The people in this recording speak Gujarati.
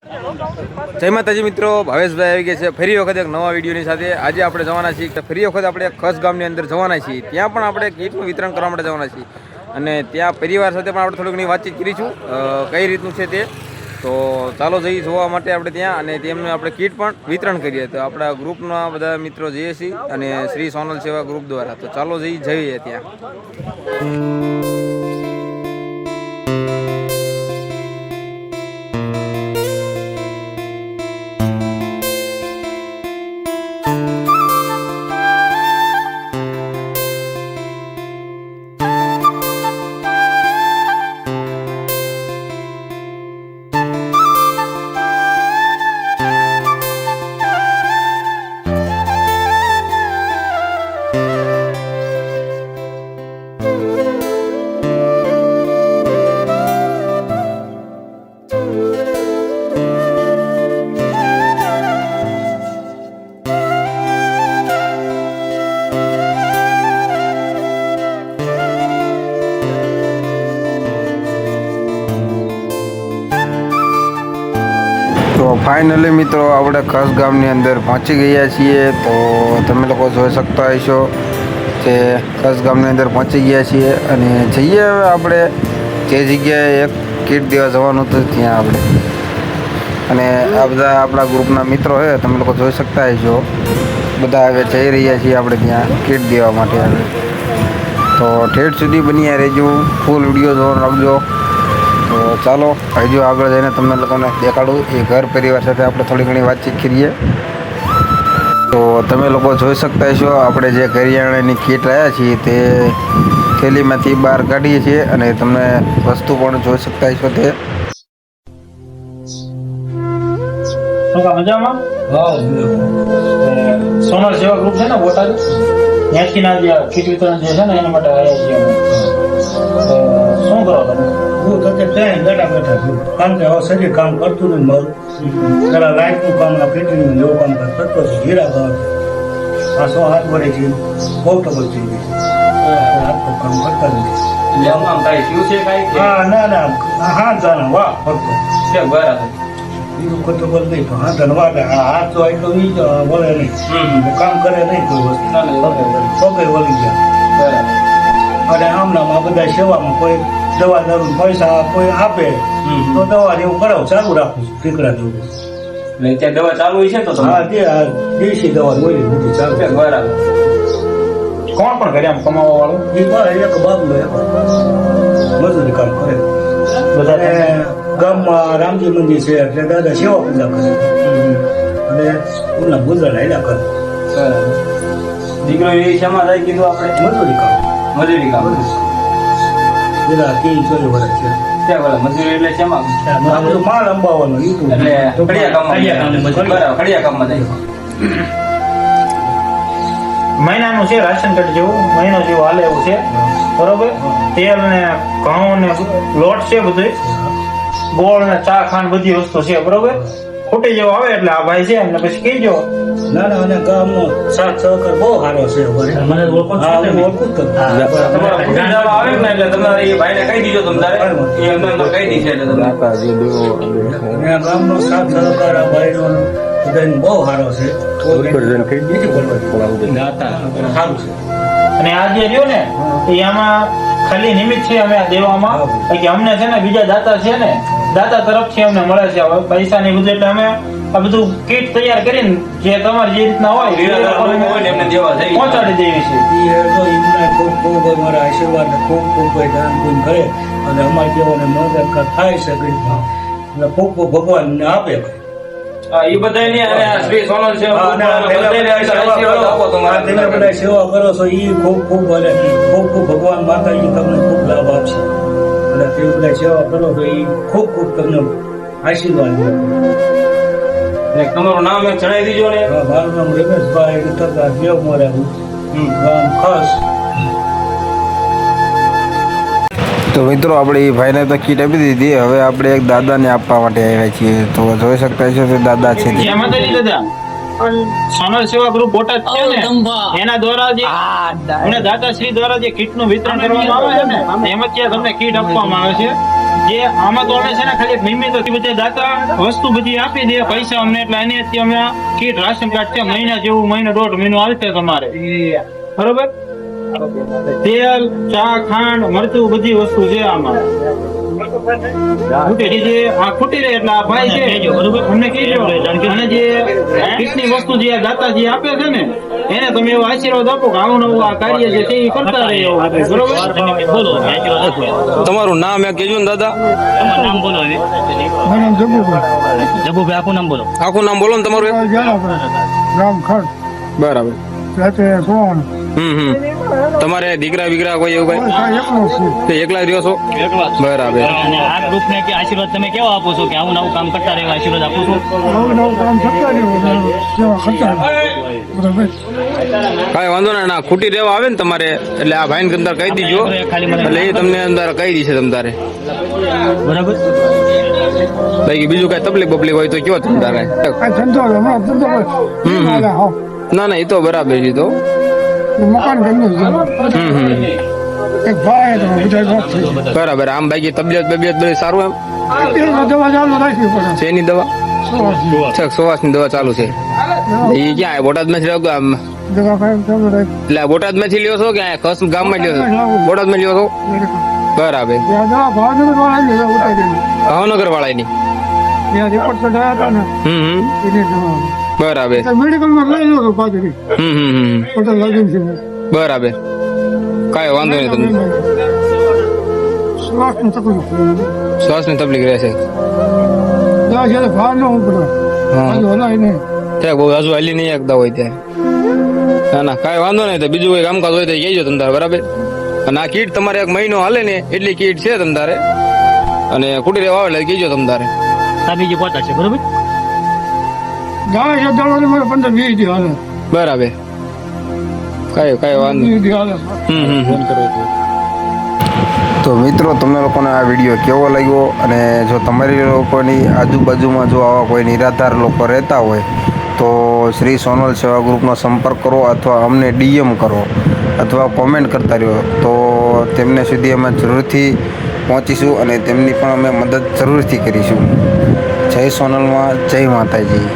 જય માતાજી મિત્રો, ભાવેશભાઈ આવી ગયા છે ફરી વખત એક નવા વિડીયોની સાથે। આજે આપણે જવાના છીએ ફરી વખત આપણે ખસ ગામની અંદર જવાના છીએ। ત્યાં પણ આપણે કીટનું વિતરણ કરવા માટે જવાના છીએ અને ત્યાં પરિવાર સાથે પણ આપણે થોડી ઘણી વાતચીત કરીશું કઈ રીતનું છે તે। તો ચાલો જઈએ જોવા માટે આપણે ત્યાં અને તેમને આપણે કીટ પણ વિતરણ કરીએ। તો આપણા ગ્રુપના બધા મિત્રો જઈએ છીએ અને શ્રી સોનલ સેવા ગ્રુપ દ્વારા। તો ચાલો જઈએ ત્યાં। તો ફાઇનલી મિત્રો આપણે ખસ ગામની અંદર પહોંચી ગયા છીએ। તો તમે લોકો જોઈ શકતા હશો કે ખસ ગામની અંદર પહોંચી ગયા છીએ અને જઈએ હવે આપણે જે જગ્યાએ એક કીટ દેવા જવાનું હતું ત્યાં આપણે। અને આ બધા આપણા ગ્રુપના મિત્રો છે, તમે લોકો જોઈ શકતા હશો બધા હવે જઈ રહ્યા છીએ આપણે ત્યાં કીટ દેવા માટે હવે। તો ઠેઠ સુધી બની રહેજો, ફૂલ વિડીયો જોવાનું રાખજો। તો ચાલો હજુ આગળ જઈને તમને લોકોને દેખાડું એ ઘર પરિવાર સાથે આપણે થોડી ઘણી વાતચીત કરીએ। તો તમે લોકો જોઈ શકતા હશો આપણે જે કરિયાણાની કીટ લાવ્યા છીએ તે થેલીમાંથી બહાર કાઢીએ છીએ અને તમે વસ્તુ પણ જોઈ શકતા હશો તે। મજામાં સોનલ સેવા ગ્રુપ છે ને બોટાદ, ત્યાંથી ના જે કીટ વિતરણ જે છે ને એના માટે આવ્યા છીએ અમે। શું કરો તમે? હું તો ત્યાં બેઠા છું, કારણ કે હવે શરીર કામ કરતું નથી મારું। જરા લાઇટનું કામ, ફિટિંગનું જેવું કામ કરતો છું। હીરા ભાવ આ 100 હાથ વડે છે, બહુ ટબલ થઈ ગઈ, હાથનું કામ કરતા નથી। ના હાથ જાણે વાહ ફરતો બીજું કોઈ તો બોલ નહીં, પણ હાથ ધનવાદ હાથ તો એટલો વળે નહીં, કામ કરે નહીં કોઈ વસ્તુ, પગે વળી ગયા। અને આમનામાં બધા સેવામાં કોઈ દવા દારૂ પૈસા કોઈ આપે તો દવા જેવું કરાવું ચાલુ રાખું છું, ટીકડા જેવું। ત્યાં દવા ચાલુ છે તો હા, તે દેશી દવા બોલી બધી ચાલુ છે। બરાબર। કોણ પણ કરે આમ કમાવા વાળું? એ મારે એક બાબલો એક મજૂરી કામ કરે બધા। ગામમાં રામજી મંદિર છે એટલે દાદા સેવા પૂજા કરે અને એમના ગુજરાત હાલ્યા કરે। દીકરો એ શેમાં જાય કીધું આપણે? મજૂરી કામ પેલા 3-4 વર્ષ છે ત્યાં મજૂરી એટલે શેમાં? આપણું માલ અંબાવાનું એટલે ખડિયા કામમાં જાય। મહિનાનું છે રાશન કાર્ડ જેવું, મહિનો જેવું હાલે એવું છે બરોબર। તેલ ને ઘઉં ને લોટ છે, બધું ગોળ ને ચા ખાંડ બધી વસ્તુ છે બરોબર। ખૂટી જેવો આવે એટલે આ ભાઈ છે એમને પછી કહીજો। ના અને ગામનો સાથ સહકાર બહુ સારો છે મને ઓળખું જ આવે ને એટલે તમારે એ ભાઈને કહી દીજો, તમારે એ એમને કહી દીશે એટલે તમે ગામનો સાથ સહકાર આ ભાઈનો બધાનો બહુ સારો છે, સારું છે। અને આ જે રહ્યો ને એ આમાં ખાલી નિમિત્ત છે અમે આ દેવામાં કે અમને છે ને બીજા દાતા છે ને દાતા તરફથી અમને મળે છે પૈસાની બધું, એટલે અમે આ બધું કીટ તૈયાર કરીને જે તમારે જે રીતના હોય એમને પહોંચાડી દેવી છે। ખૂબ ખૂબ અમારા આશીર્વાદ ખૂબ ખૂબ દાન પૂન કરે અને અમારા જેવાને મદદ થાય છે એટલે ખૂબ ખૂબ ભગવાનને આપે। એ બધા શ્રી સોનલ સેવા કરો છો એ ખૂબ ખૂબ ખૂબ ખૂબ ભગવાન માતાજી તમને ખૂબ લાભ આપશે અને તે બધા સેવા કરો છો એ ખૂબ ખૂબ તમને આશીર્વાદ દે। તમારું નામ એક જણાવી દીજો ને? મારું નામ રમેશભાઈ દેવ મોરા, ગામ ખસ। તો મિત્રો આપણે એ ભાઈને તો કીટ આપી દીધી, હવે આપણે એક દાદાને આપવા માટે આવ્યા છીએ। તો જોઈ શકતા છો તે દાદા છે સોનલ સેવા ગ્રુપ બોટાદ છે ને એના દ્વારા જે દાતાશ્રી દ્વારા જે કીટ નું વિતરણ કરવામાં આવે છે ને એમાં ત્યાં તમને કીટ આપવામાં આવે છે। જે આમાં તો અમે છે ને ખાલી એક નિમિત્ત બધી દાતા વસ્તુ બધી આપી દે પૈસા અમને એટલે એની અત્યારે અમે કીટ રાશન કાર્ડ છે મહિના જેવું મહિનો દોઢ મહિનો આવશે તમારે બરોબર તેલ ચા ખાંડ મરચું બધી વસ્તુ છે આમાં ખૂટી જે આ ખૂટી રહે એટલે આ ભાઈ છે બરોબર અમને કહેજો અને જે કીટની વસ્તુ જે દાતાજી આપે છે ને એને તમે એવો આશીર્વાદ આપો કે આવું નવું આ કાર્ય જે છે એ કરતા રહે એવું આપણે બરોબર બોલો તમારું નામ એક કહેજો ને દાદા. તમારું નામ બોલો હવે. મારું નામ જબુભાઈ. જબુભાઈ આખું નામ બોલો. આખું નામ બોલો ને તમારું એક. ગામ ખડ બરાબર. રાતે સોવાનું તમારે દીકરા બીકરા કોઈ એવું કઈ એકલો છું. તે એકલા જ રહ્યો છો? બરાબર. અને આ ગ્રુપને કે આશીર્વાદ તમે કેવા આપો છો કે આવું નવું કામ કરતા રહેવા આશીર્વાદ આપો છો? નવું નવું કામ થતા રહ્યું જેવા ખર્ચા બરાબર. કાંઈ વાંધો ના ખૂટી રહેવા આવે ને તમારે એટલે આ ભાઈને અંદર કહી દીજો એટલે એ તમને અંદર કહી દીશે તમ તારે બરાબર. બાકી બીજું કઈ તકલીફ બકલીફ હોય તો કયો તમ તારે. આ ધંધો હમણાં ધંધો ના એ તો બરાબર છે તો. મકાન ગમ્યું એક ભાઈ તો બધા વાત થઈ બરાબર. આમ બાકી તબિયત બધું સારું એમ દવા ચાલુ રાખવી પડે છે એની દવા સુવાસની દવા ચાલુ છે એ ક્યાં બોટાદ માંથી આમ દવા ચાલુ રાખવી એટલે બોટાદ માંથી લ્યો છો કે કસ ગામ માં લ્યો છો? બોટાદ માં લ્યો છો બરાબર. દવા ભાવનગર વાળા ઉતારી ભાવનગર વાળાની ત્યાં રિપોર્ટ કઢાયા હતા ને એની દવા બરાબર. મેડિકલમાં લઈ લો પાછળ હોટલ લાગી છે બરાબર. કાંઈ વાંધો નહીં તમને શ્વાસની તકલીફ શ્વાસની તકલીફ રહેશે. ત્યાં જ્યારે ભાર ન ઉપડે હા હલાય નહીં ત્યાં બહુ હજુ હાલી નહીં એકદા હોય ત્યાં. ના કાંઈ વાંધો નહીં તો બીજું કોઈ કામકાજ હોય તો કહેજો તમ તારે બરાબર. અને આ કીટ તમારે એક મહિનો હાલે ને એટલી કીટ છે તમ તારે અને કુટી રહેવા આવે એટલે કહેજો તમ તારે. આ બીજી પહોંચા છે બરોબર. ગાય છે દળવાની મને 15-20 દી હાલે બરાબર. કાંઈ વાંધો 20 દી હાલે તો મિત્રો તમને લોકોને આ વિડીયો કેવો લાગ્યો અને જો તમારી લોકોની આજુબાજુમાં જો આવા કોઈ નિરાધાર લોકો રહેતા હોય તો શ્રી સોનલ સેવા ગ્રુપનો સંપર્ક કરો અથવા અમને DM કરો અથવા કોમેન્ટ કરતા રહ્યો તો તેમને સુધી અમે જરૂરથી પહોંચીશું અને તેમની પણ અમે મદદ જરૂરથી કરીશું. જય સોનલમાં જય માતાજી.